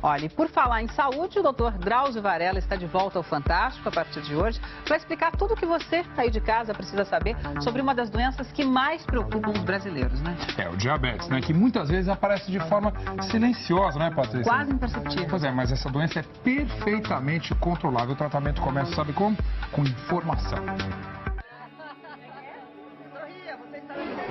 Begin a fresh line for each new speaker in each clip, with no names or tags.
Olha, e por falar em saúde, o doutor Drauzio Varela está de volta ao Fantástico a partir de hoje para explicar tudo o que você aí de casa precisa saber sobre uma das doenças que mais preocupam os brasileiros, né?
É, o diabetes, né? Que muitas vezes aparece de forma silenciosa, né, Patrícia?
Quase imperceptível.
Pois é, mas essa doença é perfeitamente controlável. O tratamento começa, sabe como? Com informação.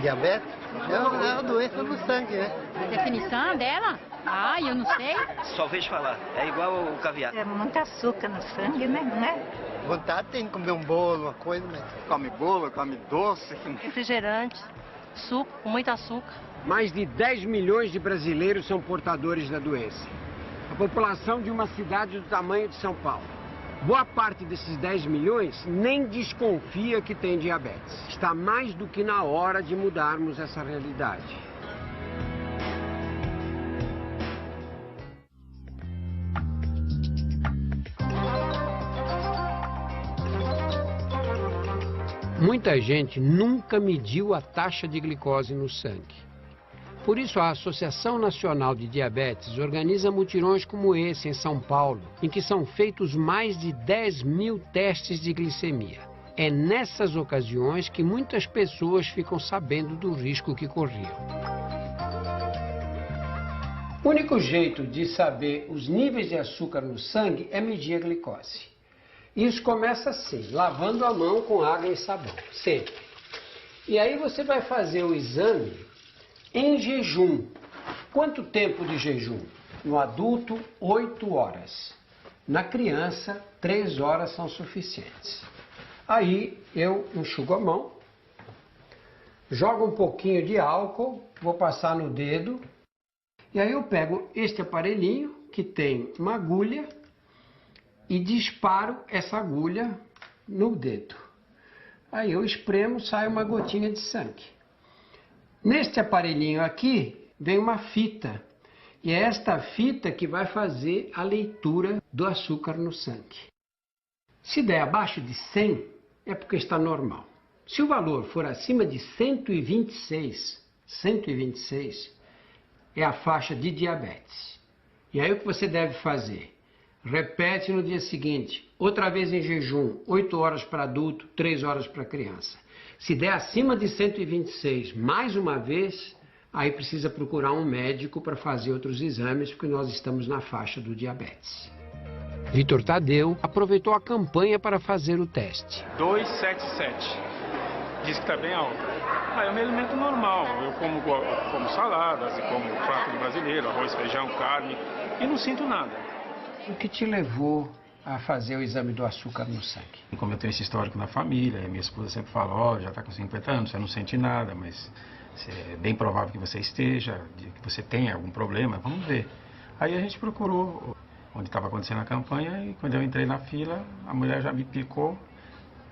Diabetes é uma doença do sangue, né?
A definição dela? Ah, eu não sei.
Só vejo falar. É igual o caviar.
É muito açúcar no sangue, né? Não é?
Vontade tem de comer um bolo, uma coisa, mas...
Come bolo, come doce.
Refrigerante, suco, com muito açúcar.
Mais de 10 milhões de brasileiros são portadores da doença. A população de uma cidade do tamanho de São Paulo. Boa parte desses 10 milhões nem desconfia que tem diabetes. Está mais do que na hora de mudarmos essa realidade. Muita gente nunca mediu a taxa de glicose no sangue. Por isso, a Associação Nacional de Diabetes organiza mutirões como esse em São Paulo, em que são feitos mais de 10 mil testes de glicemia. É nessas ocasiões que muitas pessoas ficam sabendo do risco que corriam. O único jeito de saber os níveis de açúcar no sangue é medir a glicose. Isso começa assim, lavando a mão com água e sabão, sempre. E aí você vai fazer o exame em jejum. Quanto tempo de jejum? No adulto, 8 horas. Na criança, 3 horas são suficientes. Aí eu enxugo a mão, jogo um pouquinho de álcool, vou passar no dedo, e aí eu pego este aparelhinho, que tem uma agulha, e disparo essa agulha no dedo. Aí eu espremo, sai uma gotinha de sangue. Neste aparelhinho aqui, vem uma fita. E é esta fita que vai fazer a leitura do açúcar no sangue. Se der abaixo de 100, é porque está normal. Se o valor for acima de 126, é a faixa de diabetes. E aí o que você deve fazer? Repete no dia seguinte, outra vez em jejum, 8 horas para adulto, 3 horas para criança. Se der acima de 126, mais uma vez, aí precisa procurar um médico para fazer outros exames, porque nós estamos na faixa do diabetes. Vitor Tadeu aproveitou a campanha para fazer o teste.
277. Diz que está bem alto. Eu me alimento normal. Eu como saladas e como prato de brasileiro, arroz, feijão, carne, e não sinto nada.
O que te levou a fazer o exame do açúcar no sangue?
Como eu tenho esse histórico na família, minha esposa sempre fala, já está com 50 anos, você não sente nada, mas é bem provável que você esteja, que você tenha algum problema, vamos ver. Aí a gente procurou onde estava acontecendo a campanha e quando eu entrei na fila, a mulher já me picou,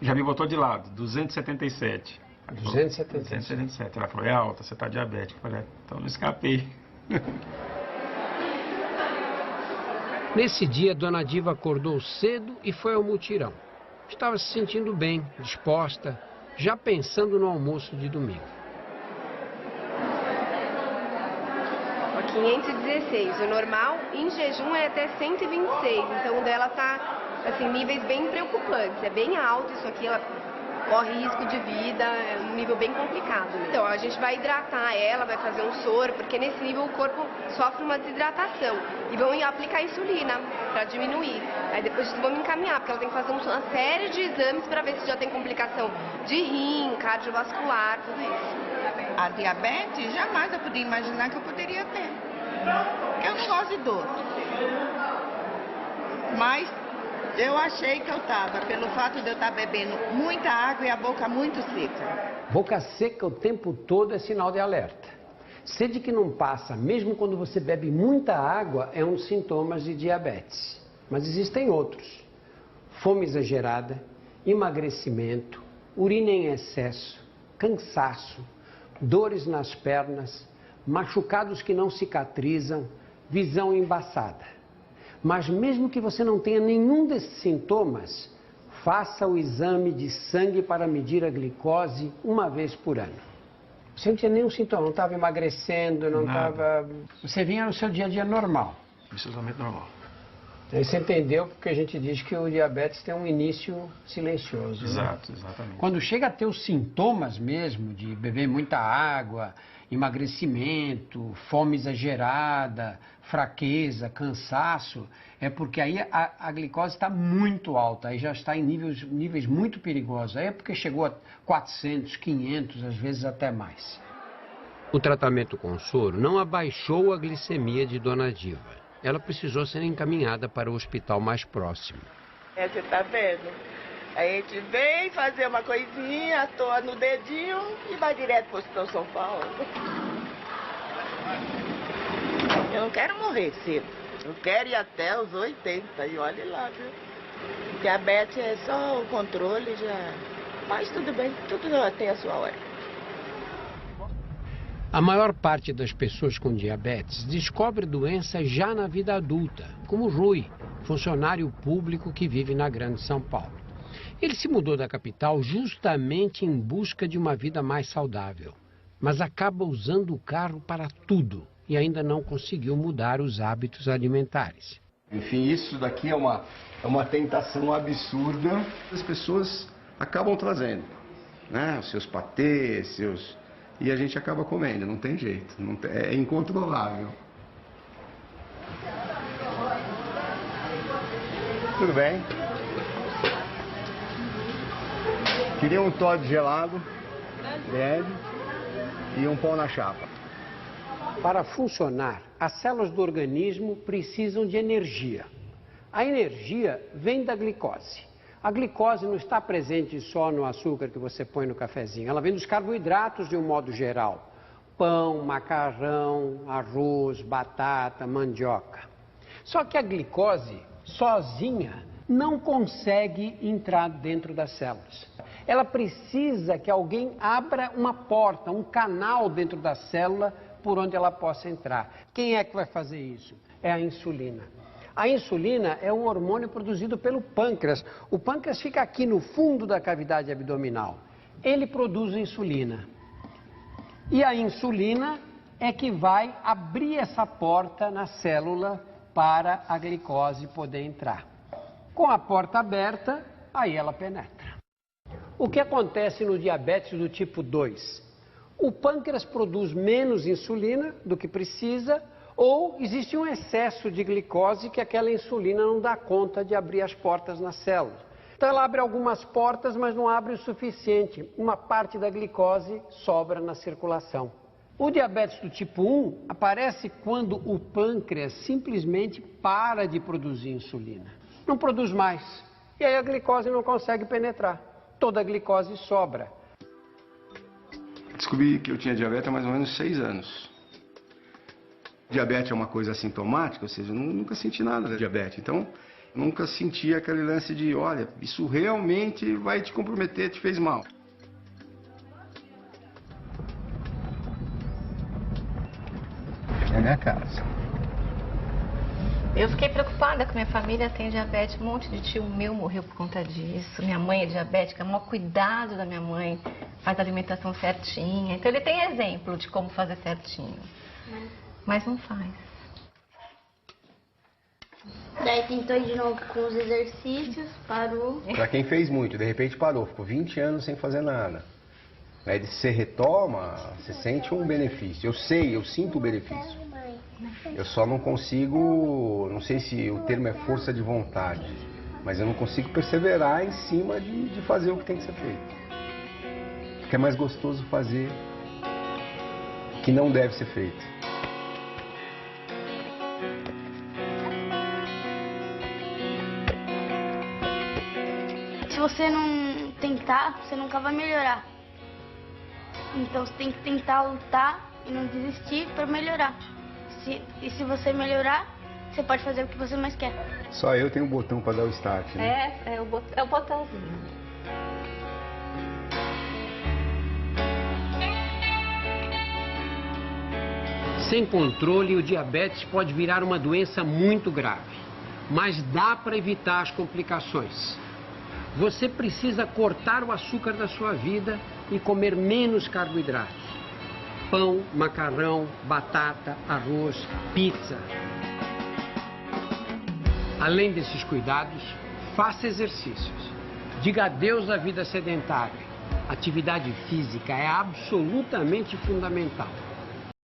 já me botou de lado, 277. 277. Ela falou, é alta, você está diabético. Eu falei, então não escapei.
Nesse dia, Dona Diva acordou cedo e foi ao mutirão. Estava se sentindo bem, disposta, já pensando no almoço de domingo.
516. O normal em jejum é até 126. Então o dela tá, assim, níveis bem preocupantes. É bem alto isso aqui, ela corre risco de vida, é um nível bem complicado. Então a gente vai hidratar ela, vai fazer um soro, porque nesse nível o corpo sofre uma desidratação. E vão aplicar insulina para diminuir. Aí depois vamos encaminhar, porque ela tem que fazer uma série de exames para ver se já tem complicação de rim, cardiovascular, tudo isso.
A diabetes, jamais eu podia imaginar que eu poderia ter. Eu não gosto de doce. Mas eu achei que eu estava, pelo fato de eu estar bebendo muita água e a boca muito seca.
Boca seca o tempo todo é sinal de alerta. Sede que não passa, mesmo quando você bebe muita água, é um dos sintomas de diabetes. Mas existem outros. Fome exagerada, emagrecimento, urina em excesso, cansaço, dores nas pernas, machucados que não cicatrizam, visão embaçada. Mas mesmo que você não tenha nenhum desses sintomas, faça o exame de sangue para medir a glicose uma vez por ano. Você não tinha nenhum sintoma, não estava emagrecendo, não estava... Você vinha no seu dia a dia normal.
Isso é totalmente normal.
Aí você entendeu porque a gente diz que o diabetes tem um início silencioso.
Exato,
né?
Exatamente.
Quando chega a ter os sintomas mesmo de beber muita água, emagrecimento, fome exagerada, fraqueza, cansaço, é porque aí a glicose está muito alta, aí já está em níveis muito perigosos. Aí é porque chegou a 400, 500, às vezes até mais. O tratamento com soro não abaixou a glicemia de Dona Diva. Ela precisou ser encaminhada para o hospital mais próximo.
Você tá vendo? A gente vem fazer uma coisinha, atoa no dedinho e vai direto para o Hospital São Paulo. Eu não quero morrer cedo. Eu quero ir até os 80 e olhe lá, viu? Diabetes é só o controle, já. Mas tudo bem, tudo tem a sua hora.
A maior parte das pessoas com diabetes descobre doença já na vida adulta, como Rui, funcionário público que vive na Grande São Paulo. Ele se mudou da capital justamente em busca de uma vida mais saudável, mas acaba usando o carro para tudo e ainda não conseguiu mudar os hábitos alimentares.
Enfim, isso daqui é uma tentação absurda. As pessoas acabam trazendo, né? Os seus patês, e a gente acaba comendo, não tem jeito, é incontrolável. Tudo bem? Queria um Toddy gelado, leve, e um pão na chapa.
Para funcionar, as células do organismo precisam de energia. A energia vem da glicose. A glicose não está presente só no açúcar que você põe no cafezinho, ela vem dos carboidratos de um modo geral. Pão, macarrão, arroz, batata, mandioca. Só que a glicose, sozinha, não consegue entrar dentro das células. Ela precisa que alguém abra uma porta, um canal dentro da célula por onde ela possa entrar. Quem é que vai fazer isso? É a insulina. A insulina é um hormônio produzido pelo pâncreas. O pâncreas fica aqui no fundo da cavidade abdominal. Ele produz insulina. E a insulina é que vai abrir essa porta na célula para a glicose poder entrar. Com a porta aberta, aí ela penetra. O que acontece no diabetes do tipo 2? O pâncreas produz menos insulina do que precisa, ou existe um excesso de glicose que aquela insulina não dá conta de abrir as portas na célula. Então ela abre algumas portas, mas não abre o suficiente. Uma parte da glicose sobra na circulação. O diabetes do tipo 1 aparece quando o pâncreas simplesmente para de produzir insulina. Não produz mais. E aí a glicose não consegue penetrar. Toda a glicose sobra.
Descobri que eu tinha diabetes há mais ou menos 6 anos. Diabetes é uma coisa assintomática, ou seja, eu nunca senti nada da diabetes. Então, nunca senti aquele lance de, olha, isso realmente vai te comprometer, te fez mal. É minha casa.
Eu fiquei preocupada com minha família, tem diabetes, um monte de tio meu morreu por conta disso. Minha mãe é diabética, o maior cuidado da minha mãe, faz a alimentação certinha. Então ele tem exemplo de como fazer certinho, mas não faz.
Daí tentou de novo com os exercícios, parou.
Pra quem fez muito, de repente parou, ficou 20 anos sem fazer nada. Aí você retoma, você sente um benefício. Eu sinto o benefício. Eu só não consigo, não sei se o termo é força de vontade, mas eu não consigo perseverar em cima de fazer o que tem que ser feito. Porque é mais gostoso fazer o que não deve ser feito.
Se você não tentar, você nunca vai melhorar. Então você tem que tentar lutar e não desistir para melhorar. E se você melhorar, você pode fazer o que você mais quer.
Só eu tenho um botão para dar o start, né?
É o botãozinho.
Sem controle, o diabetes pode virar uma doença muito grave, mas dá para evitar as complicações. Você precisa cortar o açúcar da sua vida e comer menos carboidratos. Pão, macarrão, batata, arroz, pizza. Além desses cuidados, faça exercícios. Diga adeus à vida sedentária. Atividade física é absolutamente fundamental.